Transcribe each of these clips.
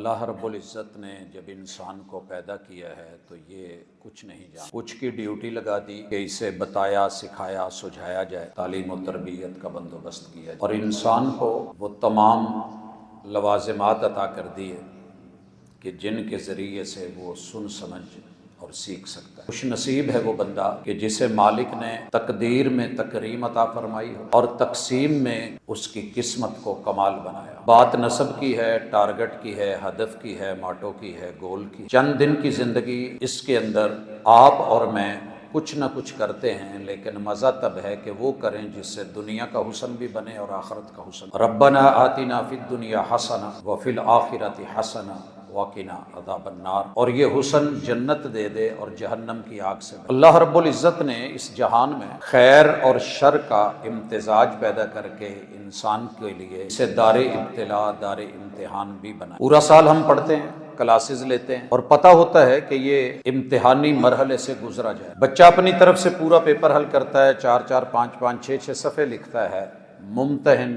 اللہ رب العزت نے جب انسان کو پیدا کیا ہے تو یہ کچھ نہیں جانا، کچھ کی ڈیوٹی لگا دی کہ اسے بتایا، سکھایا، سجھایا جائے، تعلیم و تربیت کا بندوبست کیا جائے، اور انسان کو وہ تمام لوازمات عطا کر دیے کہ جن کے ذریعے سے وہ سن سمجھ اور سیکھ سکتا ہے۔ خوش نصیب ہے وہ بندہ کہ جسے مالک نے تقدیر میں تکریم عطا فرمائی ہو اور تقسیم میں اس کی قسمت کو کمال بنایا۔ بات نسب کی ہے، ٹارگٹ کی ہے، ہدف کی ہے، ماٹو کی ہے، گول کی۔ چند دن کی زندگی، اس کے اندر آپ اور میں کچھ نہ کچھ کرتے ہیں، لیکن مزہ تب ہے کہ وہ کریں جس سے دنیا کا حسن بھی بنے اور آخرت کا حسن۔ ربنا آتنا فی الدنیا حسنہ وفی الآخرۃ حسنہ وقنا عذاب النار، اور یہ حسن جنت دے دے اور جہنم کی آگ سے بچے۔ اللہ رب العزت نے اس جہان میں خیر اور شر کا امتزاج پیدا کر کے انسان کے لیے اسے دار ابتلاء، دار امتحان بھی بنا۔ پورا سال ہم پڑھتے ہیں، کلاسز لیتے ہیں، اور پتہ ہوتا ہے کہ یہ امتحانی مرحلے سے گزرا جائے۔ بچہ اپنی طرف سے پورا پیپر حل کرتا ہے، 4 5 5 6 صفحے لکھتا ہے، ممتحن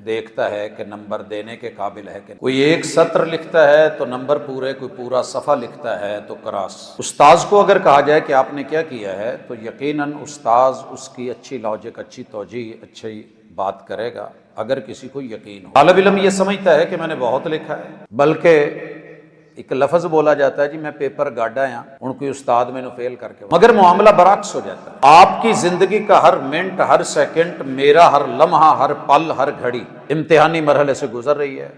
دیکھتا ہے کہ نمبر دینے کے قابل ہے کہ کوئی ایک سطر لکھتا ہے تو نمبر پورے، کوئی پورا صفحہ لکھتا ہے تو کراس۔ استاذ کو اگر کہا جائے کہ آپ نے کیا کیا ہے تو یقیناً استاذ اس کی اچھی لاجک، اچھی توجیہ، اچھی بات کرے گا اگر کسی کو یقین ہو۔ طالب علم یہ سمجھتا ہے کہ میں نے بہت لکھا ہے، بلکہ ایک لفظ بولا جاتا ہے جی میں پیپر گاڈا ہاں، ان کوئی استاد میں نے فیل کر کے، مگر معاملہ برعکس ہو جاتا ہے۔ آپ کی زندگی کا ہر منٹ، ہر سیکنڈ، میرا ہر لمحہ، ہر پل، ہر گھڑی امتحانی مرحلے سے گزر رہی ہے،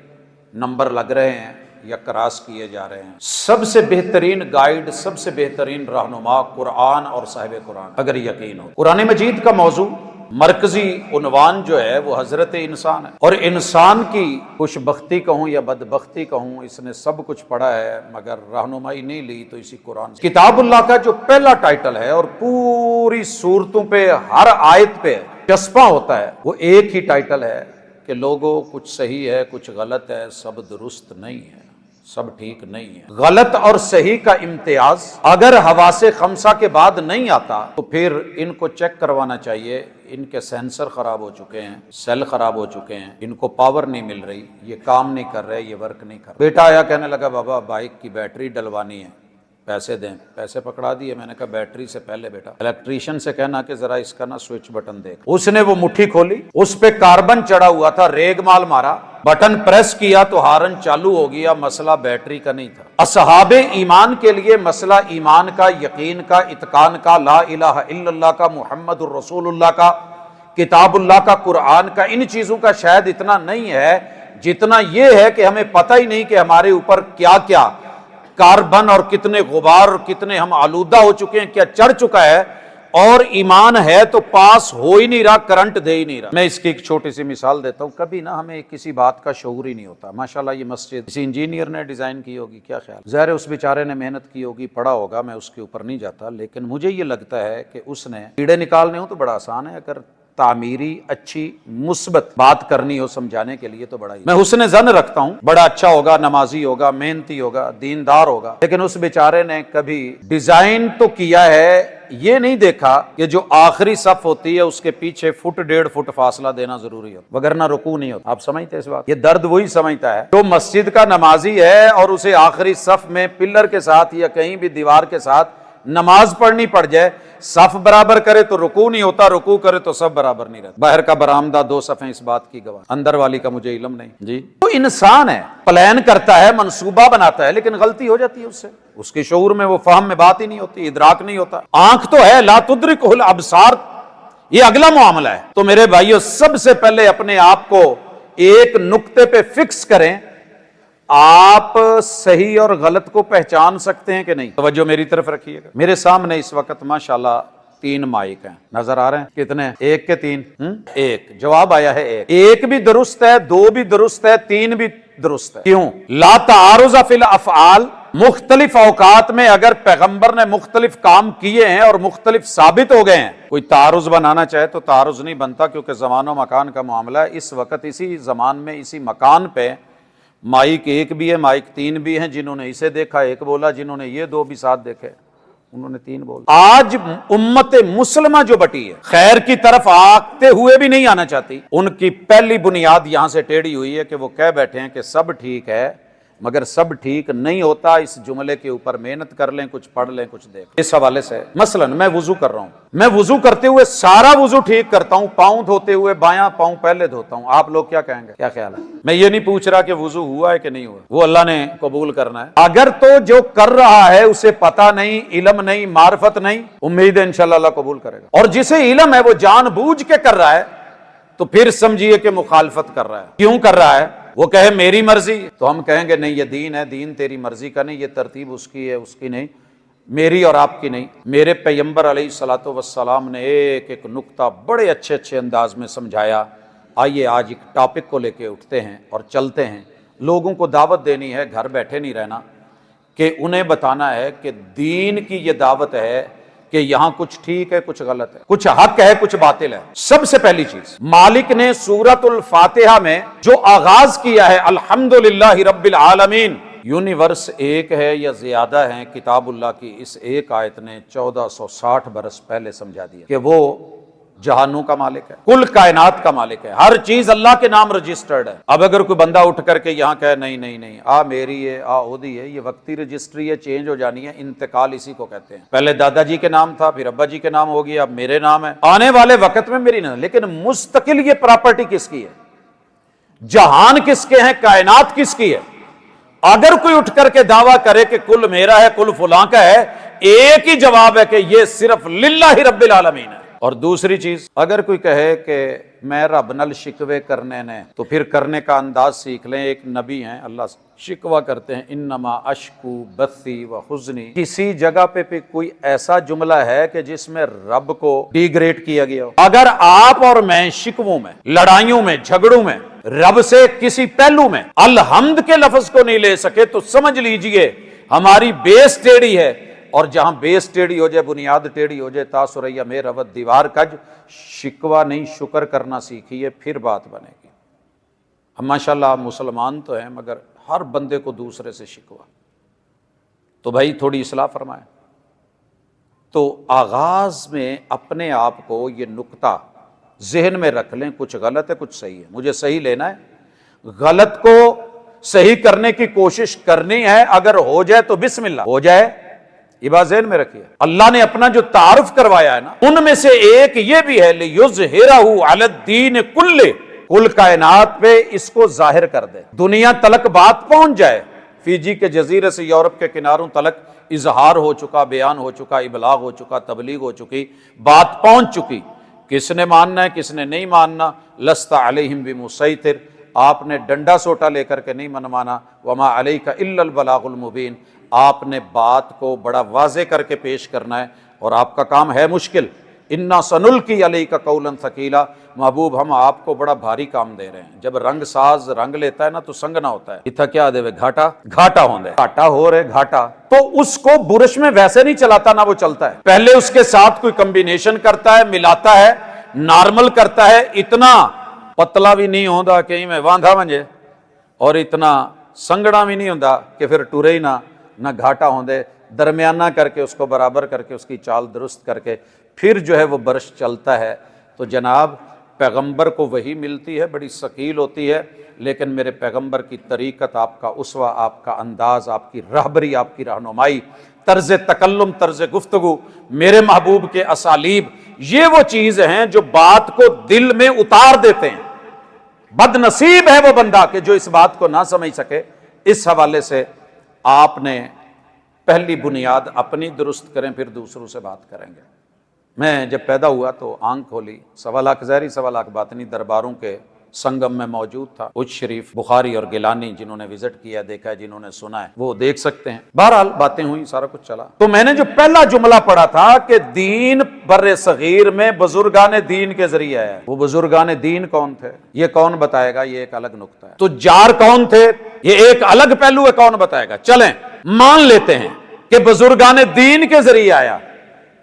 نمبر لگ رہے ہیں یا کراس کیے جا رہے ہیں۔ سب سے بہترین گائیڈ، سب سے بہترین رہنما قرآن اور صاحب قرآن، اگر یقین ہو۔ قرآن مجید کا موضوع، مرکزی عنوان جو ہے وہ حضرت انسان ہے، اور انسان کی خوش بختی کہوں یا بدبختی کہوں، اس نے سب کچھ پڑھا ہے مگر رہنمائی نہیں لی تو اسی قرآن سے۔ کتاب اللہ کا جو پہلا ٹائٹل ہے اور پوری صورتوں پہ، ہر آیت پہ چسپاں ہوتا ہے، وہ ایک ہی ٹائٹل ہے کہ لوگوں کچھ صحیح ہے، کچھ غلط ہے، سب درست نہیں ہے، سب ٹھیک نہیں ہے۔ غلط اور صحیح کا امتیاز اگر حواس خمسہ کے بعد نہیں آتا تو پھر ان کو چیک کروانا چاہیے۔ ان کے سینسر خراب ہو چکے ہیں، سیل خراب ہو چکے ہیں، ان کو پاور نہیں مل رہی، یہ کام نہیں کر رہے، یہ ورک نہیں کر رہے۔ بیٹا آیا کہنے لگا بابا بائک کی بیٹری ڈلوانی ہے، پیسے دیں۔ پیسے پکڑا دیے، میں نے کہا بیٹری سے پہلے بیٹا الیکٹریشین سے کہنا کہ ذرا اس کا نا سوئچ بٹن دیکھ۔ اس نے وہ مٹھی کھولی، اس پہ کاربن چڑھا ہوا تھا، ریگ مال مارا، بٹن پریس کیا تو ہارن چالو ہو گیا۔ مسئلہ بیٹری کا نہیں تھا۔ اصحاب ایمان کے لیے مسئلہ ایمان کا، یقین کا، اتقان کا، لا الہ الا اللہ کا، محمد الرسول اللہ کا، کتاب اللہ کا، قرآن کا، ان چیزوں کا شاید اتنا نہیں ہے جتنا یہ ہے کہ ہمیں پتہ ہی نہیں کہ ہمارے اوپر کیا کیا کاربن اور کتنے غبار اور کتنے ہم آلودہ ہو چکے ہیں، کیا چڑھ چکا ہے، اور ایمان ہے تو پاس ہو ہی نہیں رہا، کرنٹ دے ہی نہیں رہا۔ میں اس کی ایک چھوٹی سی مثال دیتا ہوں۔ کبھی نا ہمیں کسی بات کا شعور ہی نہیں ہوتا۔ ماشاءاللہ یہ مسجد کسی انجینئر نے ڈیزائن کی ہوگی، کیا خیال، ظاہر ہے اس بیچارے نے محنت کی ہوگی، پڑھا ہوگا، میں اس کے اوپر نہیں جاتا، لیکن مجھے یہ لگتا ہے کہ اس نے کیڑے نکالنے ہوں تو بڑا آسان ہے، اگر تعمیری اچھی مثبت بات کرنی ہو سمجھانے کے لیے تو بڑا ہی، میں حسن ظن رکھتا ہوں بڑا اچھا ہوگا، نمازی ہوگا، محنتی ہوگا، دیندار ہوگا، لیکن اس بیچارے نے کبھی ڈیزائن تو کیا ہے، یہ نہیں دیکھا کہ جو آخری صف ہوتی ہے اس کے پیچھے 1.5 فٹ فاصلہ دینا ضروری ہوتا، وگرنہ رکوع نہیں ہوتا۔ آپ سمجھتے اس بات؟ یہ درد وہی سمجھتا ہے جو مسجد کا نمازی ہے اور اسے آخری صف میں پلر کے ساتھ یا کہیں بھی دیوار کے ساتھ نماز پڑھنی پڑ جائے، صف برابر کرے تو رکوع نہیں ہوتا، رکوع کرے تو صف برابر نہیں رہتا۔ باہر کا برآمدہ 2 صفیں اس بات کی گواہ، اندر والی کا مجھے علم نہیں جی۔ تو انسان ہے، پلان کرتا ہے، منصوبہ بناتا ہے، لیکن غلطی ہو جاتی ہے اس سے، اس کے شعور میں، وہ فہم میں بات ہی نہیں ہوتی، ادراک نہیں ہوتا۔ آنکھ تو ہے، لا تدرکہ الابصار، یہ اگلا معاملہ ہے۔ تو میرے بھائیو، سب سے پہلے اپنے آپ کو ایک نقطے پہ فکس کریں، آپ صحیح اور غلط کو پہچان سکتے ہیں کہ نہیں؟ توجہ میری طرف رکھیے گا۔ میرے سامنے اس وقت ماشاءاللہ 3 مائک ہیں، نظر آ رہے ہیں کتنے؟ 1 کے 3 ایک جواب آیا ہے، ایک بھی درست ہے، 2 بھی درست ہے، 3 بھی درست ہے۔ کیوں؟ لا تعارض فی الافعال، مختلف اوقات میں اگر پیغمبر نے مختلف کام کیے ہیں اور مختلف ثابت ہو گئے ہیں، کوئی تعارض بنانا چاہے تو تعارض نہیں بنتا، کیونکہ زمان و مکان کا معاملہ ہے۔ اس وقت اسی زمان میں اسی مکان پہ مائک 1 بھی ہے، مائک 3 بھی ہیں، جنہوں نے اسے دیکھا 1 بولا، جنہوں نے یہ 2 بھی ساتھ دیکھے انہوں نے 3 بولا۔ آج امت مسلمہ جو بٹی ہے، خیر کی طرف آتے ہوئے بھی نہیں آنا چاہتی، ان کی پہلی بنیاد یہاں سے ٹیڑھی ہوئی ہے کہ وہ کہہ بیٹھے ہیں کہ سب ٹھیک ہے مگر سب ٹھیک نہیں ہوتا، اس جملے کے اوپر محنت کر لیں، کچھ پڑھ لیں، کچھ دیکھ لیں۔ اس حوالے سے مثلا میں وضو کر رہا ہوں، میں وضو کرتے ہوئے سارا وضو ٹھیک کرتا ہوں، پاؤں دھوتے ہوئے بایاں پاؤں پہلے دھوتا ہوں، آپ لوگ کیا کہیں گے؟ کیا خیال ہے؟ میں یہ نہیں پوچھ رہا کہ وضو ہوا ہے کہ نہیں ہوا، وہ اللہ نے قبول کرنا ہے۔ اگر تو جو کر رہا ہے اسے پتہ نہیں، علم نہیں، معرفت نہیں، امید ہے انشاءاللہ اللہ قبول کرے گا، اور جسے علم ہے وہ جان بوجھ کے کر رہا ہے تو پھر سمجھیے کہ مخالفت کر رہا ہے۔ کیوں کر رہا ہے؟ وہ کہے میری مرضی، تو ہم کہیں گے نہیں یہ دین ہے، دین تیری مرضی کا نہیں، یہ ترتیب اس کی ہے، اس کی نہیں، میری اور آپ کی نہیں۔ میرے پیغمبر علیہ الصلوۃ والسلام نے ایک ایک نقطہ بڑے اچھے انداز میں سمجھایا۔ آئیے آج ایک ٹاپک کو لے کے اٹھتے ہیں اور چلتے ہیں۔ لوگوں کو دعوت دینی ہے، گھر بیٹھے نہیں رہنا، کہ انہیں بتانا ہے کہ دین کی یہ دعوت ہے کہ یہاں کچھ ٹھیک ہے، کچھ غلط ہے، کچھ حق ہے، کچھ باطل ہے۔ سب سے پہلی چیز، مالک نے سورۃ الفاتحہ میں جو آغاز کیا ہے الحمدللہ رب العالمین، یونیورس ایک ہے یا زیادہ ہیں کتاب اللہ کی، اس ایک آیت نے 1460 برس پہلے سمجھا دیا کہ وہ جہانوں کا مالک ہے، کل کائنات کا مالک ہے، ہر چیز اللہ کے نام رجسٹرڈ ہے۔ اب اگر کوئی بندہ اٹھ کر کے یہاں کہے نہیں نہیں نہیں، آ میری ہے، آ اودی ہے، یہ وقتی رجسٹری ہے، چینج ہو جانی ہے، انتقال اسی کو کہتے ہیں۔ پہلے دادا جی کے نام تھا، پھر ابا جی کے نام ہو گیا، اب میرے نام ہے، آنے والے وقت میں میری نام، لیکن مستقل یہ پراپرٹی کس کی ہے؟ جہان کس کے ہیں؟ کائنات کس کی ہے؟ اگر کوئی اٹھ کر کے دعویٰ کرے کہ کل میرا ہے، کل فلاں کا ہے، ایک ہی جواب ہے کہ یہ صرف للہ رب العالمین ہے۔ اور دوسری چیز، اگر کوئی کہے کہ میں رب نل شکوے کرنے نے، تو پھر کرنے کا انداز سیکھ لیں۔ ایک نبی ہیں، اللہ شکوہ کرتے ہیں، انما اشکو بثی و حزنی۔ کسی جگہ پہ کوئی ایسا جملہ ہے کہ جس میں رب کو ڈی گریڈ کیا گیا ہو؟ اگر آپ اور میں شکووں میں، لڑائیوں میں، جھگڑوں میں رب سے کسی پہلو میں الحمد کے لفظ کو نہیں لے سکے تو سمجھ لیجئے ہماری بیس ٹیڑھی ہے، اور جہاں بیس ٹیڑھی ہو جائے، بنیاد ٹیڑھی ہو جائے، تا سریا میں رود دیوار کج، شکوہ نہیں شکر کرنا سیکھیے، پھر بات بنے گی۔ ہم ماشاءاللہ مسلمان تو ہیں، مگر ہر بندے کو دوسرے سے شکوہ، تو بھائی تھوڑی اصلاح فرمائیں۔ تو آغاز میں اپنے آپ کو یہ نقطہ ذہن میں رکھ لیں، کچھ غلط ہے، کچھ صحیح ہے، مجھے صحیح لینا ہے، غلط کو صحیح کرنے کی کوشش کرنی ہے، اگر ہو جائے تو بسم اللہ، ہو جائے یہ بات ذہن میں رکھیے۔ اللہ نے اپنا جو تعارف کروایا ہے نا، ان میں سے ایک یہ بھی ہے لِيُظْهِرَهُ عَلَى الدِّينِ كُلِّهِ، کل کائنات پہ اس کو ظاہر کر دے، دنیا تلک بات پہنچ جائے۔ فیجی کے جزیرے سے یورپ کے کناروں تلک اظہار ہو چکا، بیان ہو چکا، ابلاغ ہو چکا، تبلیغ ہو چکی، بات پہنچ چکی۔ کس نے ماننا ہے، کس نے نہیں ماننا، لست علیہم بمسیطر، آپ نے ڈنڈا سوٹا لے کر کے نہیں منوانا، وما علیک الا البلاغ المبین، آپ نے بات کو بڑا واضح کر کے پیش کرنا ہے، اور آپ کا کام ہے مشکل۔ انا سنلقی علیک قولا ثقیلا، محبوب ہم آپ کو بڑا بھاری کام دے رہے ہیں۔ جب رنگ ساز رنگ لیتا ہے نا تو سنگنا ہوتا ہے، اتھا کیا دے گھاٹا گھاٹا ہوندے، گھاٹا ہو رہے گھاٹا، تو اس کو برش میں ویسے نہیں چلاتا نہ وہ چلتا ہے، پہلے اس کے ساتھ کوئی کمبینیشن کرتا ہے، ملاتا ہے، نارمل کرتا ہے، اتنا پتلا بھی نہیں ہوندا کہ میں واندھا منجے، اور اتنا سنگڑا بھی نہیں ہوندا کہ پھر ٹورے ہی نہ گھاٹا ہوندے، درمیانہ کر کے اس کو برابر کر کے اس کی چال درست کر کے پھر جو ہے وہ برش چلتا ہے۔ تو جناب پیغمبر کو وہی ملتی ہے، بڑی ثقیل ہوتی ہے، لیکن میرے پیغمبر کی طریقت، آپ کا اسوہ، آپ کا انداز، آپ کی رہبری، آپ کی رہنمائی، طرز تکلم، طرز گفتگو، میرے محبوب کے اسالیب، یہ وہ چیز ہیں جو بات کو دل میں اتار دیتے ہیں۔ بد نصیب ہے وہ بندہ کہ جو اس بات کو نہ سمجھ سکے۔ اس حوالے سے آپ نے پہلی بنیاد اپنی درست کریں، پھر دوسروں سے بات کریں گے۔ میں جب پیدا ہوا تو آنکھ کھولی، 1.25 لاکھ ظاہری 1.25 لاکھ باطنی درباروں کے سنگم میں موجود تھا۔ اچ شریف، بخاری اور گیلانی، جنہوں نے وزٹ کیا، دیکھا ہے، جنہوں نے سنا ہے، وہ دیکھ سکتے ہیں۔ بہرحال باتیں ہوئی، سارا کچھ چلا۔ تو میں نے جو پہلا جملہ پڑھا تھا کہ دین بر صغیر میں بزرگان دین کے ذریعے ہے، وہ بزرگان دین کون تھے یہ کون بتائے گا؟ یہ ایک الگ نقطہ ہے۔ تو جار کون تھے یہ ایک الگ پہلو ہے، کون بتائے گا؟ چلیں مان لیتے ہیں کہ بزرگان دین کے ذریعے آیا۔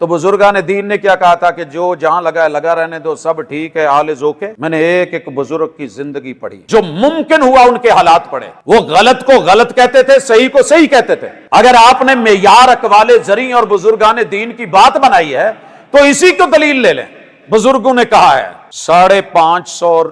تو بزرگان دین نے کیا کہا تھا کہ جو جہاں لگا ہے لگا رہنے دو، سب ٹھیک ہے، آل ذوقے۔ میں نے ایک ایک بزرگ کی زندگی پڑھی، جو ممکن ہوا ان کے حالات پڑھے۔ وہ غلط کو غلط کہتے تھے، صحیح کو صحیح کہتے تھے۔ اگر آپ نے معیار اقوال زرعی اور بزرگان دین کی بات بنائی ہے تو اسی کو دلیل لے لیں۔ بزرگوں نے کہا ہے 550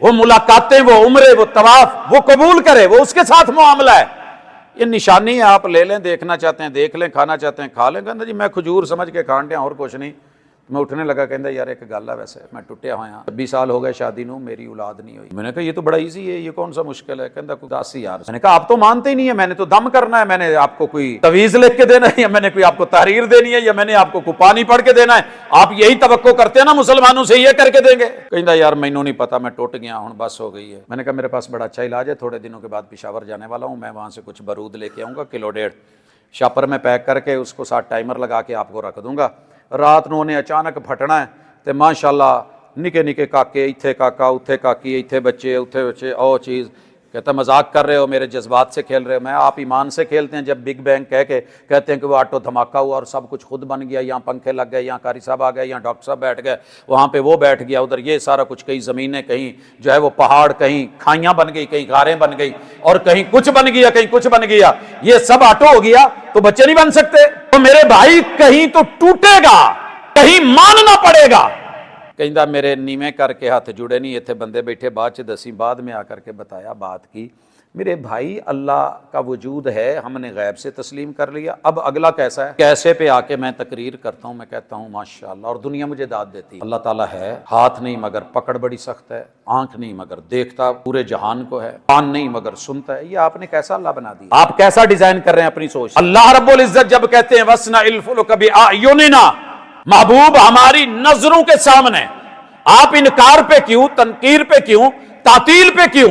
وہ ملاقاتیں، وہ عمرے، وہ طواف وہ قبول کرے، وہ اس کے ساتھ معاملہ ہے۔ یہ نشانی ہے، آپ لے لیں، دیکھنا چاہتے ہیں دیکھ لیں، کھانا چاہتے ہیں کھا لیں۔ کہنا جی میں کھجور سمجھ کے کھان ڈیا اور کچھ نہیں۔ میں اٹھنے لگا، کہندا یار ایک گل ہے، ویسے میں ٹوٹیا ہوا 20 سال ہو گئے شادی نو، میری اولاد نہیں ہوئی۔ میں نے کہا یہ تو بڑا ایزی ہے، یہ کون سا مشکل ہے؟ کہندا 10 یار۔ میں نے کہا آپ تو مانتے ہی نہیں ہے، میں نے تو دم کرنا ہے، میں نے آپ کو کوئی تویز لکھ کے دینا ہے، یا میں نے کوئی آپ کو تحریر دینی ہے، یا میں نے آپ کو کوئی پانی پڑھ کے دینا ہے؟ آپ یہی توقع کرتے ہیں نا مسلمانوں سے، یہ کر کے دیں گے؟ کہندا یار مینوں نہیں پتا، میں ٹوٹ گیا ہوں، بس ہو گئی ہے۔ میں نے کہا میرے پاس بڑا اچھا علاج ہے، تھوڑے دنوں کے بعد پشاور جانے والا ہوں، میں وہاں سے کچھ بارود لے کے آؤں گا، 1.5 کلو شاپر میں پیک کر کے اس کو ساتھ ٹائمر لگا کے آپ کو رکھ دوں گا۔ رات نو نے اچانک پھٹنا ہے تے ماشاءاللہ نکے نکے کاکے، ایتھے کاکا اتھے کاکی، ایتھے بچے اتھے بچے، او چیز کہتا مذاق کر رہے ہو، میرے جذبات سے کھیل رہے ہو۔ میں آپ ایمان سے کھیلتے ہیں؟ جب بگ بینگ کہہ کے کہتے ہیں کہ وہ آٹو دھماکہ ہوا اور سب کچھ خود بن گیا، یہاں پنکھے لگ گئے، یہاں قاری صاحب آ گئے، یہاں ڈاکٹر صاحب بیٹھ گئے، وہاں پہ وہ بیٹھ گیا، ادھر یہ سارا کچھ، کہیں زمینیں، کہیں جو ہے وہ پہاڑ، کہیں کھائیاں بن گئی، کہیں غاریں بن گئی، اور کہیں کچھ بن گیا، کہیں کچھ بن گیا، یہ سب آٹو ہو گیا تو بچے نہیں بن سکتے؟ تو میرے بھائی کہیں تو ٹوٹے گا، کہیں ماننا پڑے گا۔ کہندا میرے نیویں کر کے ہاتھ جڑے نہیں، اتنے بندے بیٹھے، بعد چ دسی، بعد میں آ کر کے بتایا بات کی۔ میرے بھائی اللہ کا وجود ہے، ہم نے غیب سے تسلیم کر لیا، اب اگلا کیسا ہے؟ کیسے پہ آ کے میں تقریر کرتا ہوں، میں کہتا ہوں ماشاءاللہ، اور دنیا مجھے داد دیتی ہے۔ اللہ تعالیٰ ہے، ہاتھ نہیں مگر پکڑ بڑی سخت ہے، آنکھ نہیں مگر دیکھتا پورے جہان کو ہے، کان نہیں مگر سنتا ہے۔ یہ آپ نے کیسا اللہ بنا دیا؟ آپ کیسا ڈیزائن کر رہے ہیں اپنی سوچ؟ اللہ رب العزت جب کہتے ہیں وَاصْنَعِ الْفُلْكَ بِأَعْيُنِنَا، محبوب ہماری نظروں کے سامنے، آپ انکار پہ کیوں، تنکیر پہ کیوں، تعطیل پہ کیوں؟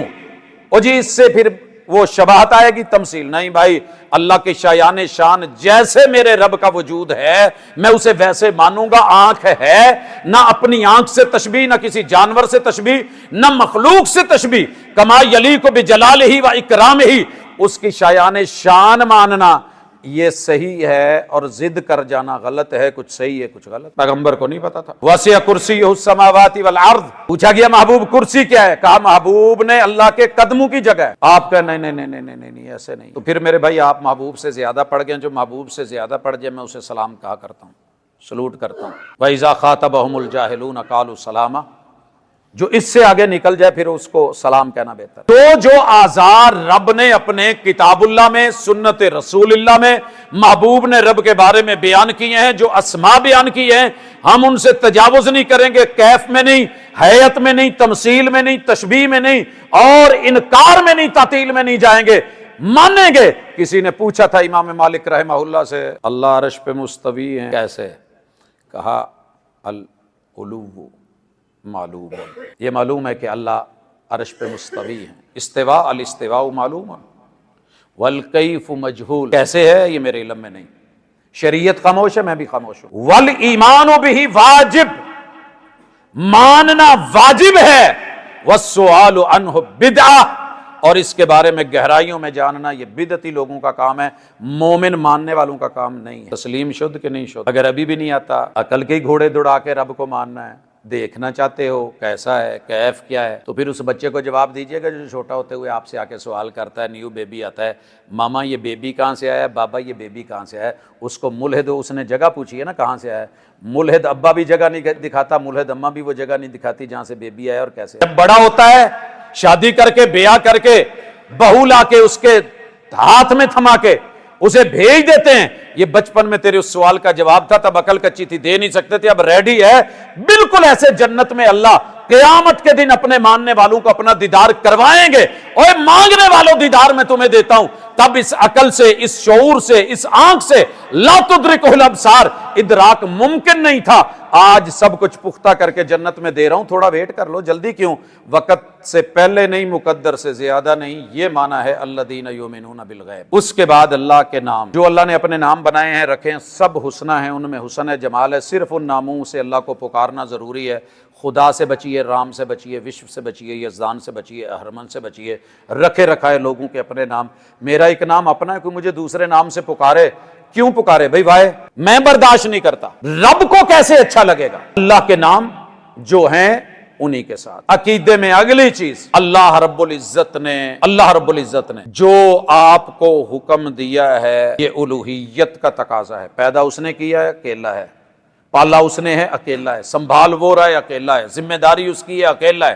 اور جی اس سے پھر وہ شباہت آئے گی، تمثیل نہیں بھائی۔ اللہ کے شایان شان جیسے میرے رب کا وجود ہے میں اسے ویسے مانوں گا۔ آنکھ ہے، نہ اپنی آنکھ سے تشبیہ، نہ کسی جانور سے تشبیہ، نہ مخلوق سے تشبیہ، کما یلیق بجلالہ و اکرامہ، اس کی شایان شان ماننا یہ صحیح ہے، اور ضد کر جانا غلط ہے، کچھ صحیح ہے کچھ غلط۔ پیغمبر کو نہیں پتا تھا۔ وسع کرسیہ السماوات والارض، پوچھا گیا محبوب کرسی کیا ہے؟ کہا محبوب نے اللہ کے قدموں کی جگہ ہے۔ آپ کہا نہیں نہیں نہیں نہیں نہیں نہیں ایسے نہیں۔ تو پھر میرے بھائی آپ محبوب سے زیادہ پڑھ گئے، جو محبوب سے زیادہ پڑھ جائے میں اسے سلام کہا کرتا ہوں، سلوٹ کرتا ہوں۔ وَإِذَا خَاطَبَهُمُ الْجَاهِلُونَ قَالُوا سَلَامًا، جو اس سے آگے نکل جائے پھر اس کو سلام کہنا بہتر۔ تو جو آزار رب نے اپنے کتاب اللہ میں، سنت رسول اللہ میں، محبوب نے رب کے بارے میں بیان کیے ہیں، جو اسماء بیان کیے ہیں، ہم ان سے تجاوز نہیں کریں گے، کیف میں نہیں، حیت میں نہیں، تمثیل میں نہیں، تشبیہ میں نہیں، اور انکار میں نہیں، تعطیل میں نہیں جائیں گے، مانیں گے۔ کسی نے پوچھا تھا امام مالک رحمہ اللہ سے، اللہ عرش پہ مستوی ہیں کیسے؟ کہا العلو معلوم، یہ معلوم ہے کہ اللہ عرش پہ مستوی ہیں، استواء الاستواء معلوم، والکیف مجہول، کیسے ہے یہ میرے علم میں نہیں۔ شریعت خاموش ہے، میں بھی خاموش ہوں۔ والایمان بہ واجب، ماننا واجب ہے، والسؤال عنہ بدعہ، اور اس کے بارے میں گہرائیوں میں جاننا یہ بدعتی لوگوں کا کام ہے، مومن ماننے والوں کا کام نہیں ہے۔ تسلیم شد کہ نہیں شد؟ اگر ابھی بھی نہیں آتا، عقل کے گھوڑے دوڑا کے رب کو ماننا ہے، دیکھنا چاہتے ہو کیسا ہے، کیف کیا ہے، تو پھر اس بچے کو جواب دیجئے گا جو چھوٹا ہوتے ہوئے آپ سے آ کے سوال کرتا ہے، نیو بیبی آتا ہے، ماما یہ بیبی کہاں سے آیا ہے، بابا یہ بیبی کہاں سے آیا ہے، اس کو ملحد، اس نے جگہ پوچھی ہے نا کہاں سے آیا ہے، ملحد ابا بھی جگہ نہیں دکھاتا، ملحد اماں بھی وہ جگہ نہیں دکھاتی جہاں سے بیبی آیا اور کیسے۔ جب بڑا ہوتا ہے، شادی کر کے، بیاہ کر کے، بہو لا کے اس کے ہاتھ میں تھما کے اسے بھیج دیتے ہیں، یہ بچپن میں تیرے اس سوال کا جواب تھا، تب عقل کچی تھی، دے نہیں سکتے تھے، اب ریڈی ہے، بالکل ایسے جنت میں اللہ قیامت کے دن اپنے ماننے والوں کو اپنا دیدار کروائیں گے۔ اوے مانگنے والوں دیدار میں تمہیں دیتا ہوں، تب اس عقل سے، اس شعور سے، اس آنکھ سے لا تدرکہ الابصار، ادراک ممکن نہیں تھا، آج سب کچھ پختہ کر کے جنت میں دے رہا ہوں، تھوڑا ویٹ کر لو، جلدی کیوں؟ وقت سے پہلے نہیں، مقدر سے زیادہ نہیں، یہ معنی ہے الذین یؤمنون بالغیب۔ اس کے بعد اللہ کے نام، جو اللہ نے اپنے نام بنائے ہیں، رکھے ہیں، سب حسنہ ہیں، ان میں حسن ہے، جمال ہے، صرف ان ناموں سے اللہ کو پکارنا ضروری ہے۔ خدا سے بچیے، رام سے بچیے، وشو سے بچیے، یزدان سے بچیے، اہرمن سے بچیے، رکھے رکھائے لوگوں کے اپنے نام۔ میرا ایک نام اپنا ہے، کوئی مجھے دوسرے نام سے پکارے، کیوں پکارے بھائی وائے؟ میں برداشت نہیں کرتا۔ رب کو کیسے اچھا لگے گا؟ اللہ کے نام جو ہیں انہی کے ساتھ۔ عقیدے میں اگلی چیز، اللہ رب العزت نے جو آپ کو حکم دیا ہے یہ الوہیت کا تقاضا ہے۔ پیدا اس نے کیا ہے، اکیلا ہے، پالا اس نے ہے، اکیلا ہے، سنبھال وہ رہا ہے، اکیلا ہے، ذمہ داری اس کی ہے، اکیلا ہے۔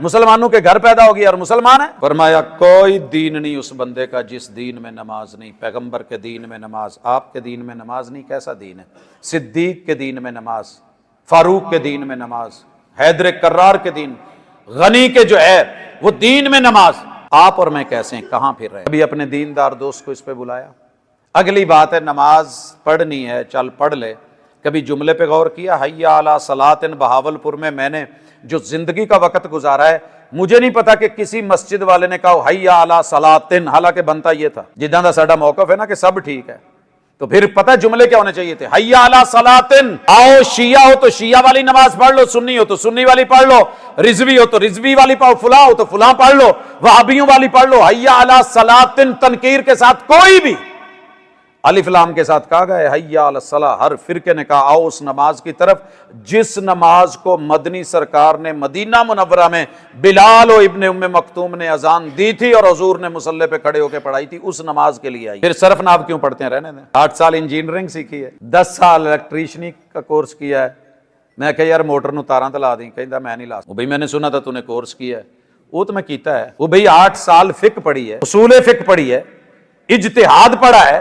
مسلمانوں کے گھر پیدا ہو گیا اور مسلمان ہے۔ فرمایا کوئی دین نہیں اس بندے کا جس دین میں نماز نہیں، پیغمبر کے دین میں نماز، آپ کے دین میں نماز نہیں، کیسا دین ہے؟ صدیق کے دین میں نماز، فاروق کے دین میں نماز، حیدر کرار کے دین، غنی کے جو ہے وہ دین میں نماز، آپ اور میں کیسے ہیں، کہاں پھر رہے ہیں؟ ابھی اپنے دیندار دوست کو اس پہ بلایا۔ اگلی بات ہے نماز پڑھنی ہے، چل پڑھ لے۔ کبھی جملے پہ غور کیا؟ حیا علی صلاۃ، بہاولپور میں نے جو زندگی کا وقت گزارا ہے، مجھے نہیں پتا کہ کسی مسجد والے نے کہا حیا علی صلاۃ، حالانکہ بنتا یہ تھا جداں دا ساڈا موقف ہے نا کہ سب ٹھیک ہے، تو پھر پتہ جملے کیا ہونے چاہیے تھے؟ حیا علی صلاۃ، آؤ شیعہ ہو تو شیعہ والی نماز پڑھ لو، سنی ہو تو سنی والی پڑھ لو، رضوی ہو تو رضوی والی پڑھو، فلاں ہو تو فلاں پڑھ لو، وہابیوں والی پڑھ لو۔ حیا علی صلاۃ تنکیر کے ساتھ کوئی بھی الف لام کے ساتھ کہا گیا حیا علی الصلاۃ، ہر فرقے نے کہا آؤ اس نماز کی طرف جس نماز کو مدنی سرکار نے مدینہ منورہ میں بلال و ابن ام مکتوم نے اذان دی تھی اور حضور نے مصلی پہ کھڑے ہو کے پڑھائی تھی، اس نماز کے لیے آئی۔ پھر صرف ناب کیوں پڑھتے ہیں؟ رہنے دیں۔ 8 سال انجینئرنگ سیکھی ہے، 10 سال الیکٹریشنی کا کورس کیا ہے۔ میں کہا یار موٹر نو تاراں تے لا دیں، کہندا میں نہیں لا سکتا۔ بھئی میں نے سنا تھا تو نے کورس کیا ہے، وہ تو میں کیتا ہے۔ وہ بھئی 8 سال فقہ پڑھی ہے، اصول فقہ پڑھی ہے، اجتہاد پڑھا ہے،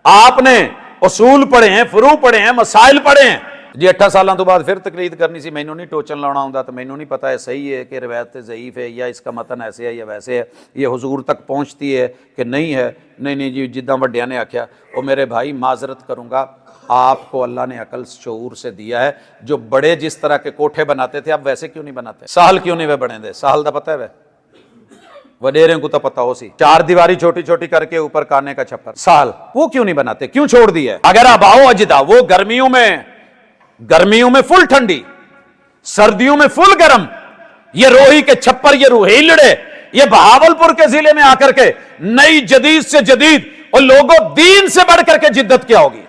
آپ نے اصول پڑھے ہیں، فروع پڑھے ہیں، مسائل پڑھے ہیں۔ جی 8 سالوں تو بعد پھر تقلید کرنی سی، مینوں نہیں ٹوچن لاؤنا ہوندا، تو مینوں نہیں پتا ہے صحیح ہے کہ روایت ضعیف ہے یا اس کا متن ایسے ہے یا ویسے ہے، یہ حضور تک پہنچتی ہے کہ نہیں ہے۔ نہیں جی جداں وڈیاں نے آکھیا، او میرے بھائی معذرت کروں گا، آپ کو اللہ نے عقل شعور سے دیا ہے، جو بڑے جس طرح کے کوٹھے بناتے تھے آپ ویسے کیوں نہیں بناتے؟ ساحل کیوں نہیں وہ بنے دے؟ ساحل دا پتہ ہے وہ وڈیرے کو تو پتا ہو سی، 4 دیواری چھوٹی چھوٹی کر کے اوپر کانے کا چھپر، سال وہ کیوں نہیں بناتے؟ کیوں چھوڑ دیا؟ اگر آباؤ اجدا وہ گرمیوں میں فل ٹھنڈی، سردیوں میں فل گرم، یہ روہی کے چھپر، یہ روہیلڑے، یہ بہاولپور کے ضلع میں آ کر کے نئی جدید سے جدید، اور لوگوں دین سے بڑھ کر کے جدت کیا ہوگی؟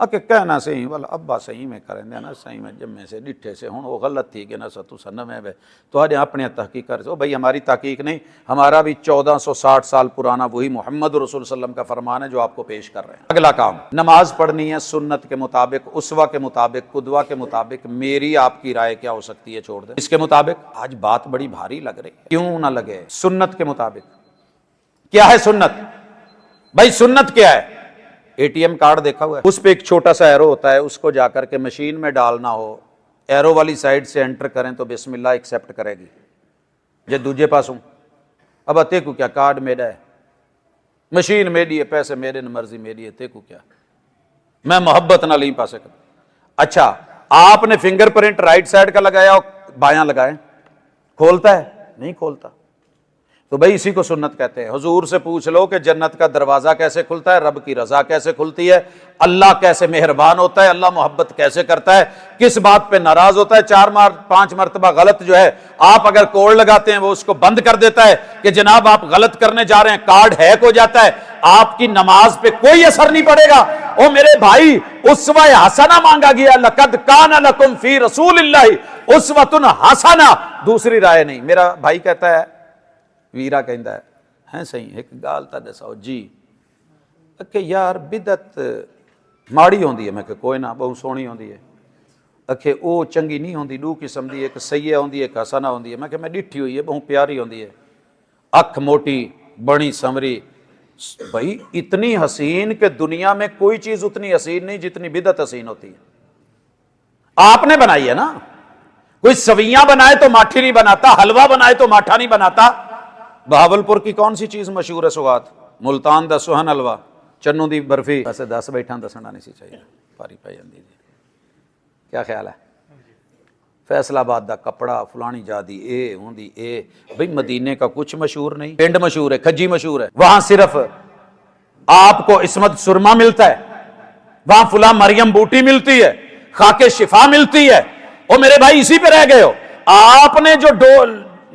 اکے کہنا صحیح والا ابا صحیح میں کریں دینا، صحیح میں جمعے سے ڈٹھے سے ہوں وہ غلط تھی کہ نہ ستو سنمے بے تو آج اپنے تحقیق کر بھئی ہماری تحقیق نہیں، ہمارا بھی 1460 سال پرانا وہی محمد رسول صلی اللہ علیہ وسلم کا فرمان ہے جو آپ کو پیش کر رہے ہیں۔ اگلا کام، نماز پڑھنی ہے سنت کے مطابق، اسوہ کے مطابق، قدوہ کے مطابق۔ میری آپ کی رائے کیا ہو سکتی ہے؟ چھوڑ دیں اس کے مطابق۔ آج بات بڑی بھاری لگ رہی ہے، کیوں نہ لگے؟ سنت کے مطابق کیا ہے سنت؟ بھائی سنت کیا ہے؟ ATM کارڈ دیکھا ہوا ہے، اس پہ ایک چھوٹا سا ایرو ہوتا ہے، اس کو جا کر کے مشین میں ڈالنا ہو، ایرو والی سائڈ سے انٹر کریں تو بسم اللہ ایکسیپٹ کرے گی، جے دوجے پاسوں اب تے کو کیا کارڈ میرا ہے، مشین میری ہے، پیسے میرے نے، مرضی میری ہے، تے کو کیا، میں محبت نہ لیں پاسے کر۔ اچھا آپ نے فنگر پرنٹ رائٹ سائڈ کا لگایا اور بایاں لگائیں، کھولتا ہے؟ نہیں کھولتا۔ تو بھئی اسی کو سنت کہتے ہیں۔ حضور سے پوچھ لو کہ جنت کا دروازہ کیسے کھلتا ہے، رب کی رضا کیسے کھلتی ہے، اللہ کیسے مہربان ہوتا ہے، اللہ محبت کیسے کرتا ہے، کس بات پہ ناراض ہوتا ہے، 4-5 مرتبہ غلط جو ہے آپ اگر کوڈ لگاتے ہیں وہ اس کو بند کر دیتا ہے کہ جناب آپ غلط کرنے جا رہے ہیں، کارڈ ہیک ہو جاتا ہے، آپ کی نماز پہ کوئی اثر نہیں پڑے گا۔ او میرے بھائی اسوہ حسنہ مانگا گیا، لقد کان لکم فی رسول اللہ اسوۃ حسنہ، دوسری رائے نہیں۔ میرا بھائی کہتا ہے، ویرا کہندا ہے صحیح ایک گال تا دساؤ جی کہ یار بدعت ماڑی ہوندی ہے، میں کہ کوئی نہ بہت سونی ہوندی ہے، اکھے او چنگی نہیں ہوندی، دو قسم دی، ایک سیئہ ہوندی ہے ایک حسنہ ہوندی ہے، میں کہ میں ڈٹھی ہوئی ہے بہت پیاری ہوندی ہے، اکھ موٹی بڑی سمری۔ بھائی اتنی حسین کہ دنیا میں کوئی چیز اتنی حسین نہیں جتنی بدعت حسین ہوتی ہے، آپ نے بنائی ہے نا۔ کوئی سویاں بنائے تو ماٹھی نہیں بناتا، حلوہ بنائے تو ماٹھا نہیں بناتا۔ بہاولپور کی کون سی چیز مشہور ہے سوات؟ ملتان دا سوہن حلوہ، چنوں دی برفی، ویسے 10 بیٹھاں دسنا نہیں سی چاہیے، پاری پائی جاندی جی، کیا خیال ہے؟ فیصل آباد دا کپڑا فلانی جادی اے ہوندی اے، بھئی مدینے کا کچھ مشہور نہیں، پنڈ مشہور ہے، کھجی مشہور ہے، وہاں صرف آپ کو عصمت سرما ملتا ہے، وہاں فلاں مریم بوٹی ملتی ہے، خاک شفا ملتی ہے۔ او میرے بھائی اسی پہ رہ گئے ہو۔ آپ نے جو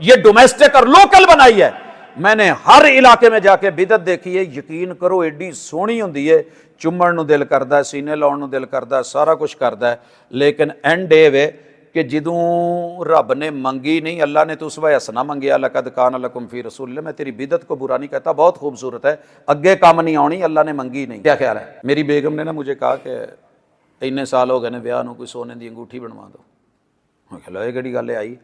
یہ ڈومیسٹک اور لوکل بنائی ہے، میں نے ہر علاقے میں جا کے بدعت دیکھی ہے، یقین کرو ایڈی سونی ہوندی ہے، چمڑ نو دل کردا ہے، سینے لاؤن نو دل کردا ہے، سارا کچھ کردا ہے، لیکن اینڈ اے وے کہ جدوں رب نے منگی نہیں، اللہ نے تو اسوہ حسنہ منگیا، لقد کان لکم فی رسول اللہ، میں تیری بدعت کو برا نہیں کہتا، بہت خوبصورت ہے، اگے کام نہیں آنی، اللہ نے منگی نہیں۔ کیا خیال ہے؟ میری بیگم نے نا مجھے کہا کہ اتنے سال ہو گئے نے بیاہ نو، کوئی سونے دی انگوٹھی بنوا دو۔ میں کہا یہ کیڑی گل آئی؟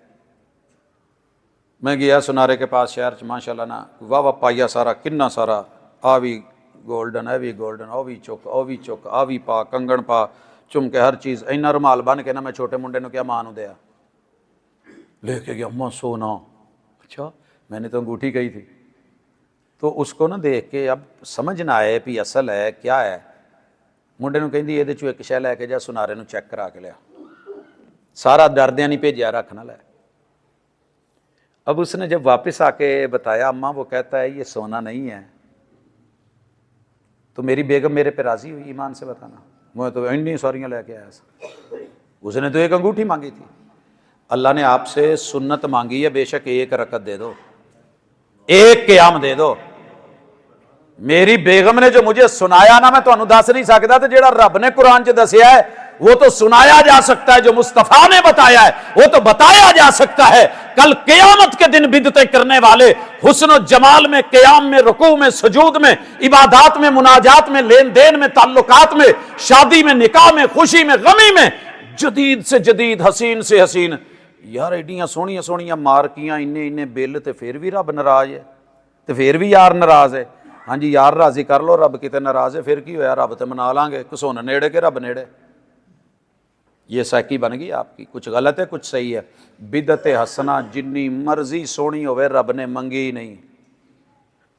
میں گیا سنارے کے پاس شہر چ ماشاءاللہ نا واہ واہ پائیا سارا کنا سارا آ بھی گولڈن اے بھی گولڈن او بھی چک او بھی چک آ بھی پا کنگن پا چم کے ہر چیز اینا رومال بن کے نا میں چھوٹے منڈے نو کیا ماں نو دیا لے کے گیا اماں سونا اچھا میں نے تو انگوٹھی کہی تھی تو اس کو نا دیکھ کے اب سمجھ نہ آئے بھی اصل ہے کیا ہے منڈے نو کہندی یہ ایک شے لے کے جا سنارے نو چیک کرا کے لیا سارا دردیاں نہیں بھیجیا رکھ نہ لے اب اس نے جب واپس آ کے بتایا اماں وہ کہتا ہے یہ سونا نہیں ہے تو میری بیگم میرے پہ راضی ہوئی ایمان سے بتانا میں تو اتنی سوریاں لے کے آیا اس نے تو ایک انگوٹھی مانگی تھی اللہ نے آپ سے سنت مانگی ہے بے شک ایک رکعت دے دو ایک قیام دے دو میری بیگم نے جو مجھے سنایا نا میں تو دس نہیں سکتا تو جیڑا رب نے قرآن چ دسیا ہے وہ تو سنایا جا سکتا ہے جو مصطفیٰ نے بتایا ہے وہ تو بتایا جا سکتا ہے کل قیامت کے دن بدعتیں کرنے والے حسن و جمال میں قیام میں رکوع میں سجود میں عبادات میں مناجات میں لین دین میں تعلقات میں شادی میں نکاح میں خوشی میں غمی میں جدید سے جدید حسین سے حسین یار ایڈیاں سونیاں سونیاں مارکیاں انے بل تے پھر بھی رب ناراض ہے تے پھر بھی یار ناراض ہے ہاں جی یار راضی کر لو رب کتے ناراض ہے پھر کی ہویا رب تے منا لیں گے کسون نیڑے کے رب نیڑے یہ سائیکی بن گئی آپ کی کچھ غلط ہے کچھ صحیح ہے بدعت حسنہ جنی مرضی سونی ہوئے رب نے منگی ہی نہیں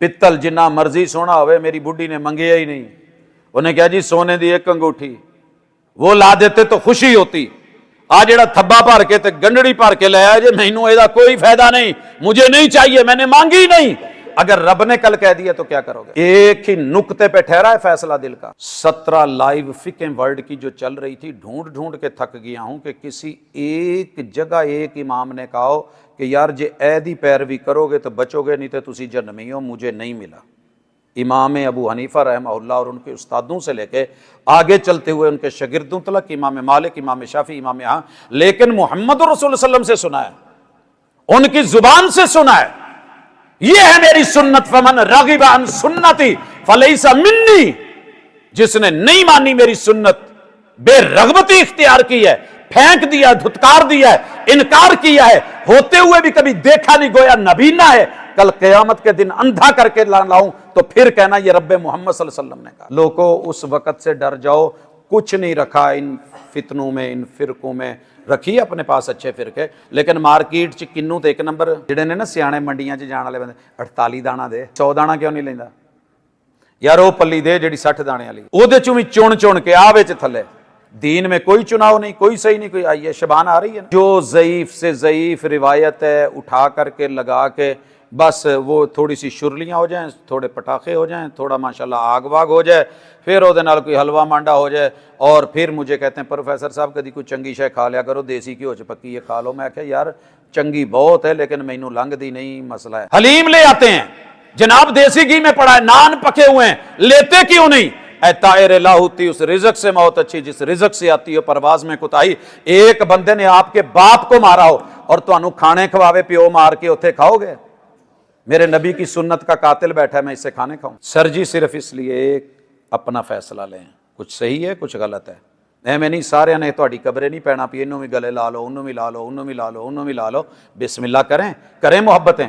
پتل جنہ مرضی سونا ہوئے میری بڈھی نے منگیا ہی نہیں انہیں کہا جی سونے دی ایک انگوٹھی وہ لا دیتے تو خوشی ہوتی آ جڑا تھبا بھر کے تے گنڈڑی بھر کے لے آیا جی مینوں اے دا کوئی فائدہ نہیں مجھے نہیں چاہیے میں نے مانگی نہیں اگر رب نے کل کہہ دیا تو کیا کرو گے ایک ہی نقطے پہ ٹھہرا ہے فیصلہ دل کا 17 لائیو فقہ ورلڈ کی جو چل رہی تھی ڈھونڈ ڈھونڈ کے تھک گیا ہوں کہ کسی ایک جگہ ایک امام نے کہا ہو کہ یار جے اے دی پیروی کرو گے تو بچو گے نہیں تو تسی جنمی ہو مجھے نہیں ملا امام ابو حنیفہ رحمہ اللہ اور ان کے استادوں سے لے کے آگے چلتے ہوئے ان کے شاگردوں تلک امام مالک امام شافعی امام لیکن محمد رسول اللہ علیہ وسلم سے سنا ہے ان کی زبان سے سنا ہے یہ ہے میری سنت فمن رغب عن سنتی فلیس منی جس نے نہیں مانی میری سنت بے رغبتی اختیار کی ہے پھینک دیا دھتکار دیا ہے انکار کیا ہے ہوتے ہوئے بھی کبھی دیکھا نہیں گویا نبینا ہے کل قیامت کے دن اندھا کر کے لاؤں تو پھر کہنا یہ رب محمد صلی اللہ علیہ وسلم نے کہا لوگوں اس وقت سے ڈر جاؤ کچھ نہیں رکھا ان فتنوں میں ان فرقوں میں رکھی اپنے پاس اچھے فرقے لیکن مارکیٹ چ کنوں تے ایک نمبر جڑے نے نا سیانے منڈیاں چ جان والے بندے 48 دانا دے 100 دانا کیوں نہیں لیندا یار وہ پلی دے جڑی 60 دانے والی او دے چوں وی چن کے آ وچ تھلے دین میں کوئی چناؤ نہیں کوئی صحیح نہیں کوئی آئیے شبان آ رہی ہے نا جو ضعیف سے ضعیف روایت ہے اٹھا کر کے لگا کے بس وہ تھوڑی سی شرلیاں ہو جائیں تھوڑے پٹاخے ہو جائیں تھوڑا ماشاءاللہ آگ واگ ہو جائے پھر وہ نال کوئی حلوہ مانڈا ہو جائے اور پھر مجھے کہتے ہیں پروفیسر صاحب کدی کوئی چنگی شے کھا لیا کرو دیسی گھی چ پکی یہ کھا لو میں کہا یار چنگی بہت ہے لیکن مینوں لنگ دی نہیں مسئلہ ہے حلیم لے آتے ہیں جناب دیسی گھی میں پڑا ہے نان پکے ہوئے ہیں لیتے کیوں نہیں اے طائر لاہوتی اس رزق سے موت اچھی جس رزق سے آتی ہو پرواز میں کوتاہی ایک بندے نے آپ کے باپ کو مارا ہو اور تانوں کھانے کھواوے پیو مار کے اوتھے کھاؤ گے میرے نبی کی سنت کا قاتل بیٹھا ہے میں اس سے کھانے کھاؤں سر جی صرف اس لیے ایک اپنا فیصلہ لیں کچھ صحیح ہے کچھ غلط ہے میں نہیں سارے نے تہاڈی قبرے نہیں پینا پی انہوں بھی گلے لا لو انہوں بھی لا لو انہوں بھی لا لو انہوں بھی لا لو بسم اللہ کریں محبتیں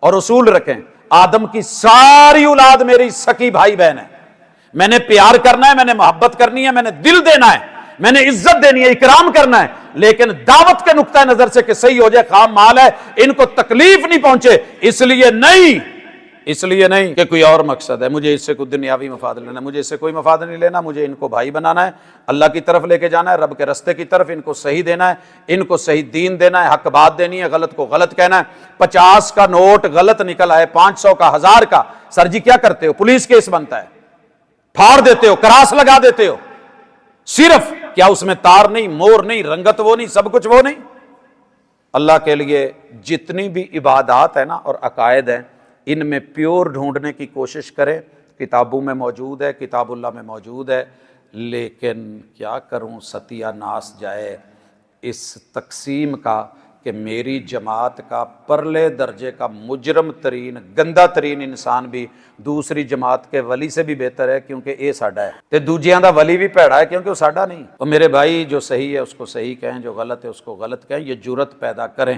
اور اصول رکھیں آدم کی ساری اولاد میری سکی بھائی بہن ہے میں نے پیار کرنا ہے میں نے محبت کرنی ہے میں نے دل دینا ہے میں نے عزت دینی ہے اکرام کرنا ہے لیکن دعوت کے نقطہ نظر سے کہ صحیح ہو جائے خام مال ہے ان کو تکلیف نہیں پہنچے اس لیے نہیں کہ کوئی اور مقصد ہے مجھے اس سے کوئی دنیاوی مفاد لینا مجھے اس سے کوئی مفاد نہیں لینا مجھے ان کو بھائی بنانا ہے اللہ کی طرف لے کے جانا ہے رب کے رستے کی طرف ان کو صحیح دینا ہے ان کو صحیح دین دینا ہے حق بات دینی ہے غلط کو غلط کہنا ہے 50 کا نوٹ غلط نکل آئے 500 کا 1000 کا سر جی کیا کرتے ہو پولیس کیس بنتا ہے پھاڑ دیتے ہو کراس لگا دیتے ہو صرف کیا اس میں تار نہیں مور نہیں رنگت وہ نہیں سب کچھ وہ نہیں اللہ کے لیے جتنی بھی عبادات ہیں نا اور عقائد ہیں ان میں پیور ڈھونڈنے کی کوشش کریں کتابوں میں موجود ہے کتاب اللہ میں موجود ہے لیکن کیا کروں ستیہ ناس جائے اس تقسیم کا کہ میری جماعت کا پرلے درجے کا مجرم ترین گندا ترین انسان بھی دوسری جماعت کے ولی سے بھی بہتر ہے کیونکہ اے ساڈا ہے تے دوجیاں دا ولی بھی پیڑا ہے کیونکہ وہ ساڈا نہیں اور میرے بھائی جو صحیح ہے اس کو صحیح کہیں جو غلط ہے اس کو غلط کہیں یہ جرت پیدا کریں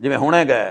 ਜਿਵੇਂ ਹੁਣੇ ਗਏ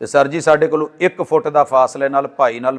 ਤੇ ਸਰ ਜੀ ਸਾਡੇ ਕੋਲ 1 ਫੁੱਟ ਦਾ ਫਾਸਲੇ ਨਾਲ ਭਾਈ ਨਾਲ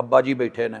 ਅੱਬਾ ਜੀ ਬੈਠੇ ਨੇ,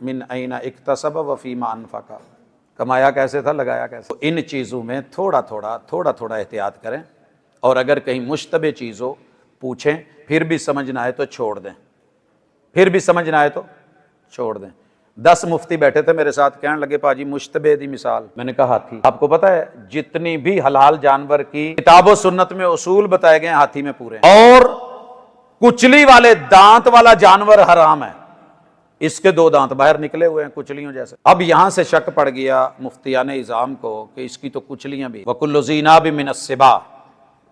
من این اکتسب وفیما انفقا، کمایا کیسے تھا، لگایا کیسے۔ ان چیزوں میں تھوڑا تھوڑا احتیاط کریں، اور اگر کہیں مشتبہ چیز ہو پوچھیں، پھر بھی سمجھ نہ آئے تو چھوڑ دیں، 10 مفتی بیٹھے تھے میرے ساتھ، کہنے لگے پاجی مشتبہ دی مثال، میں نے کہا ہاتھی۔ آپ کو پتہ ہے جتنی بھی حلال جانور کی کتاب و سنت میں اصول بتائے گئے ہاتھی میں پورے ہیں، اور کچلی والے دانت والا جانور حرام ہے، اس کے 2 دانت باہر نکلے ہوئے ہیں کچلیوں جیسے۔ اب یہاں سے شک پڑ گیا مفتیان اعظام کو کہ اس کی تو کچلیاں بھی، وَكُلُّ ذِي نَابٍ مِّنَ السِّبَاعِ،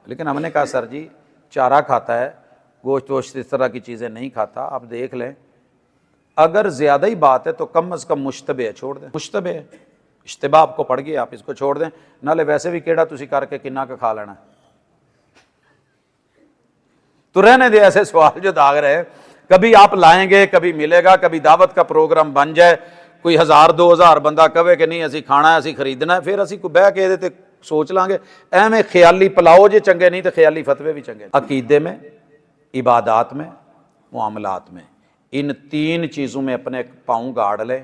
لیکن ہم نے کہا سر جی چارہ کھاتا ہے، گوشت ووشت اس طرح کی چیزیں نہیں کھاتا، آپ دیکھ لیں، اگر زیادہ ہی بات ہے تو کم از کم مشتبہ ہے، چھوڑ دیں، مشتبہ ہے، اشتباہ آپ کو پڑ گئی، آپ اس کو چھوڑ دیں، نالے ویسے بھی کیڑا تسی کر کے کنہ کا کھا لینا ہے، تو رہنے دے ایسے سوال جو داغ رہے، کبھی آپ لائیں گے، کبھی ملے گا، کبھی دعوت کا پروگرام بن جائے، کوئی 1000-2000 بندہ کہے کہ نہیں اسی کھانا ہے، اسی خریدنا ہے، پھر اسی کو بہ کے تے سوچ لیں گے، ایویں خیالی پلاؤ جے چنگے نہیں تو خیالی فتوے بھی چنگے۔ عقیدے میں، عبادات میں، معاملات میں، ان 3 چیزوں میں اپنے پاؤں گاڑ لیں۔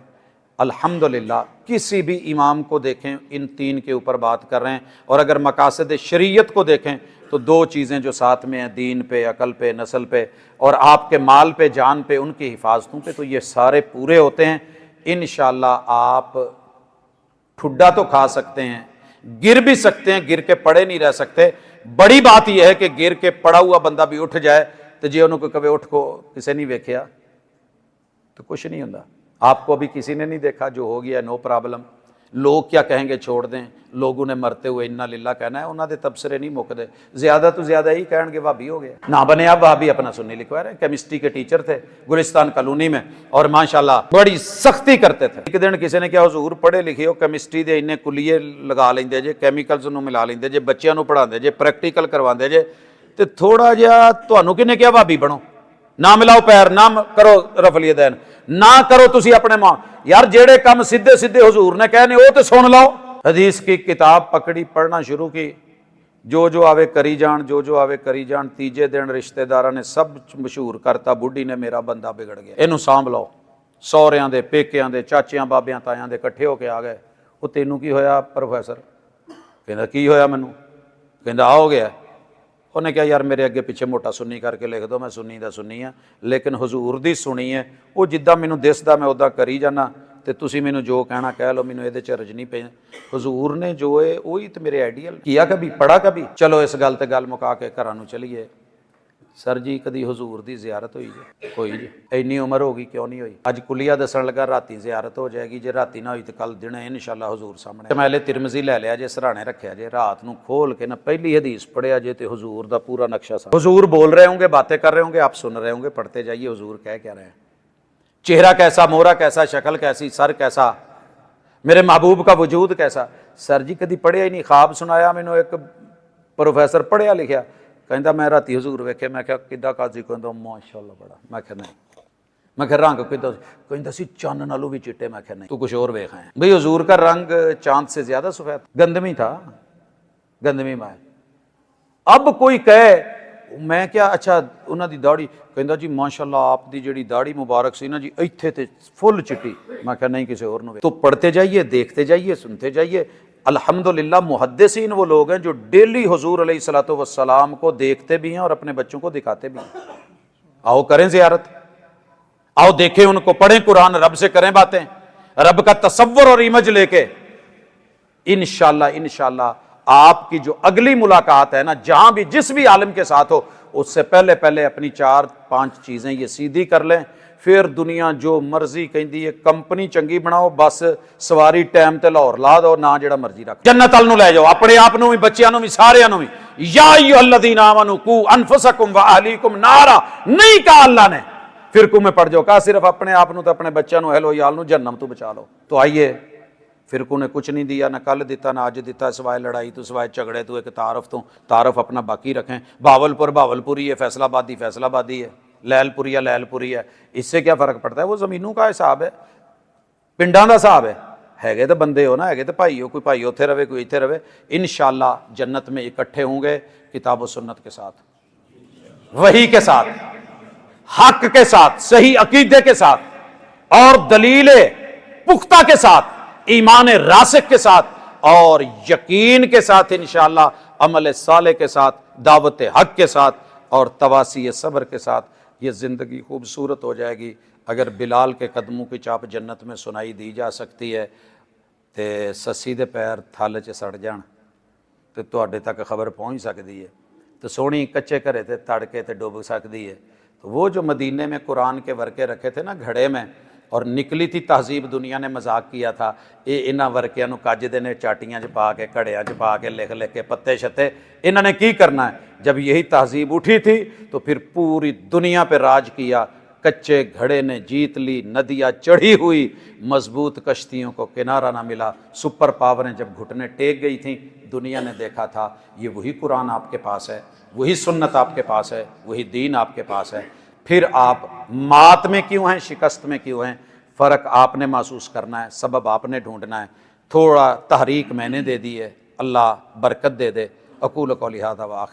الحمدللہ کسی بھی امام کو دیکھیں ان 3 کے اوپر بات کر رہے ہیں، اور اگر مقاصد شریعت کو دیکھیں تو 2 چیزیں جو ساتھ میں ہیں، دین پہ، عقل پہ، نسل پہ، اور آپ کے مال پہ، جان پہ، ان کی حفاظتوں پہ، تو یہ سارے پورے ہوتے ہیں، انشاءاللہ آپ ٹھڈا تو کھا سکتے ہیں، گر بھی سکتے ہیں، گر کے پڑے نہیں رہ سکتے۔ بڑی بات یہ ہے کہ گر کے پڑا ہوا بندہ بھی اٹھ جائے تو جی انہوں کو کبھی اٹھ کو کسے نہیں ویکھیا تو کچھ نہیں ہوتا، آپ کو ابھی کسی نے نہیں دیکھا، جو ہو گیا نو پرابلم، لوگ کیا کہیں گے چھوڑ دیں، لوگوں نے مرتے ہوئے انا للہ کہنا ہے، انہوں نے تبصرے نہیں مکدے، زیادہ تو زیادہ ہی کہیں گے وہابی ہو گیا، نہ بنے آپ وہابی، اپنا سنی لکھوا رہے ہیں۔ کیمسٹری کے ٹیچر تھے گلستان کالونی میں، اور ماشاءاللہ بڑی سختی کرتے تھے۔ ایک دن کسی نے کیا، حضور پڑھے لکھے ہو، کیمسٹری دے انہیں کلیے لگا لیندے جے، کیمیکلز نو ملا لیندے جے، بچیاں نو پڑھا دے جے، پریکٹیکل کرواندے جے، تے تھوڑا جہا تانوں کنے کیا وہابی بنو، نہ ملاؤ پیر، نہ کرو رفع الیدین، نہ کرو تسی اپنے ماں، یار جیڑے کام سیدھے سیدھے حضور نے کہنے وہ تو سن لو۔ حدیث کی کتاب پکڑی، پڑھنا شروع کی، جو آوے کری جان، جو آوے کری جان، تیجے دن رشتہ داراں نے سب مشہور کرتا، بڈھی نے میرا بندہ بگڑ گیا، اینو سانبھ لو، سوہریاں دے، پیکیاں دے، چاچیاں بابیاں تایاں دے کٹھے ہو کے آ گئے، وہ تینوں کی ہویا پروفیسر؟ کہندا کی ہویا مینوں؟ کہندا آ ہو گیا۔ انہیں کہا یار میرے اگے پیچھے موٹا سنی کر کے لکھ دو، میں سنی دا سنی ہاں، لیکن حضور دی سنی ہے، وہ جدہ مینوں دسدا میں ادا کری جانا، تے تسی مینوں جو کہنا کہہ لو، مینوں یہ چرج نہیں پہ، حضور نے جو ہے وہی تو میرے آئیڈیل کیا، کبھی پڑھا کبھی۔ چلو اس گل تے گل مکا کے گھراں نوں چلیے۔ سر جی کدی حضور دی زیارت ہوئی جی؟ ہوئی جی، اینی عمر ہوگی کیوں نہیں ہوئی؟ اج کلیہ دسن لگا راتی زیارت ہو جائے گی، جے راتی نہ ہوئی تو کل دن انشاءاللہ حضور سامنے۔ شمائل ترمذی لے لیا جے، سرانے رکھیا جے، رات نو کھول کے نہ پہلی حدیث پڑھیا جے تے حضور دا پورا نقشہ سامنے۔ حضور بول رہے ہوں گے، باتیں کر رہے ہوں گے، آپ سن رہے ہوں گے، پڑھتے جائیے حضور کہہ کیا رہے ہیں، چہرہ کیسا، مورا کیسا، شکل کیسی، سر کیسا، میرے محبوب کا وجود کیسا۔ سر جی کدی پڑھیا ہی نہیں، خواب سنایا مینوں ایک پروفیسر پڑھیا لکھیا، کہندا میں راتی حضور ویکھے، میں کہا کداں قاضی؟ کہندا ماشاءاللہ بڑا، میں کہا نہیں، میں کہا رنگ کداں؟ کہندا سی چاند نالوں بھی چٹے، میں کہا نہیں، تو کچھ اور ویکھ آئے بھئی، حضور کا رنگ چاند سے زیادہ سفید، گندمی تھا، گندمی میں۔ اب کوئی کہے میں کیا، اچھا انہاں دی داڑھی، کہندا جی ماشاءاللہ آپ دی جڑی داڑھی مبارک سی نا جی ایتھے تے فل چٹی، میں کہا نہیں کسی اور نو۔ تو پڑھتے جائیے، دیکھتے جائیے، سنتے جائیے۔ الحمدللہ محدثین وہ لوگ ہیں جو ڈیلی حضور علیہ الصلوۃ والسلام کو دیکھتے بھی ہیں اور اپنے بچوں کو دکھاتے بھی ہیں۔ آؤ کریں زیارت، آؤ دیکھیں ان کو، پڑھیں قرآن، رب سے کریں باتیں، رب کا تصور اور امیج لے کے، انشاءاللہ آپ کی جو اگلی ملاقات ہے نا، جہاں بھی جس بھی عالم کے ساتھ ہو، اس سے پہلے اپنی 4-5 چیزیں یہ سیدھی کر لیں، پھر دنیا جو مرضی کہندی ہے، کمپنی چنگی بناؤ، بس سواری ٹائم تے لاہور لا دو، نہ جڑا مرضی رکھ، جنت ال نو لے جاؤ، اپنے آپ نو بھی، بچیاں نو بھی، سارے نو بھی۔ یا ایھا الذین آمنوا قوا انفسکم واہلیکم نارا، نہیں کہا اللہ نے فرقوں میں پڑ جاؤ، کہا صرف اپنے آپ نو تے اپنے بچیاں نو، اہل و عیال نو جہنم تو بچا لو۔ تو آئیے، فرقوں نے کچھ نہیں دیا، نہ کل دیتا نہ آج دیتا، سوائے لڑائی تو، سوائے جھگڑے تو، ایک تعارف تو، تعارف اپنا باقی رکھیں۔ بہاولپور بہاولپوری ہے، فیصل آبادی فیصل آبادی ہے، لیل پوری ہے لیل پوری ہے، اس سے کیا فرق پڑتا ہے؟ وہ زمینوں کا حساب ہے، پنڈاں دا حساب ہے گے تو بندے ہو نا، ہے گے تو بھائی ہو، کوئی بھائی اتنے رہے کوئی اتنے رہے، انشاءاللہ جنت میں اکٹھے ہوں گے کتاب و سنت کے ساتھ، وحی کے ساتھ، حق کے ساتھ، صحیح عقیدے کے ساتھ۔ اور دلیل پختہ کے ساتھ، ایمان راسخ کے ساتھ اور یقین کے ساتھ انشاءاللہ، عمل صالح کے ساتھ، دعوت حق کے ساتھ اور تواسی صبر کے ساتھ یہ زندگی خوبصورت ہو جائے گی۔ اگر بلال کے قدموں کی چاپ جنت میں سنائی دی جا سکتی ہے تے سسی دے پیر تھل چ سڑ جان تے تواڈے تک خبر پہنچ سکتی ہے، تو سونی کچے گھرے تے تڑ کے تے ڈوب سکتی ہے۔ تو وہ جو مدینے میں قرآن کے ورقے رکھے تھے نا گھڑے میں، اور نکلی تھی تہذیب، دنیا نے مذاق کیا تھا یہ انہاں ورقیاں نو کج دے نے چاٹیاں چ پا کے گھڑیاں چ پا کے لکھ لکھ کے پتے شتے، انہوں نے کی کرنا ہے؟ جب یہی تہذیب اٹھی تھی تو پھر پوری دنیا پہ راج کیا، کچے گھڑے نے جیت لی، ندیاں چڑھی ہوئی، مضبوط کشتیوں کو کنارہ نہ ملا، سپر پاوریں جب گھٹنے ٹیک گئی تھیں، دنیا نے دیکھا تھا یہ وہی قرآن آپ کے پاس ہے، وہی سنت آپ کے پاس ہے، وہی دین آپ کے پاس ہے۔ پھر آپ مات میں کیوں ہیں، شکست میں کیوں ہیں؟ فرق آپ نے محسوس کرنا ہے، سبب آپ نے ڈھونڈنا ہے۔ تھوڑا تحریک میں نے دے دی ہے، اللہ برکت دے دے۔ اقول قولی ھذا وآخر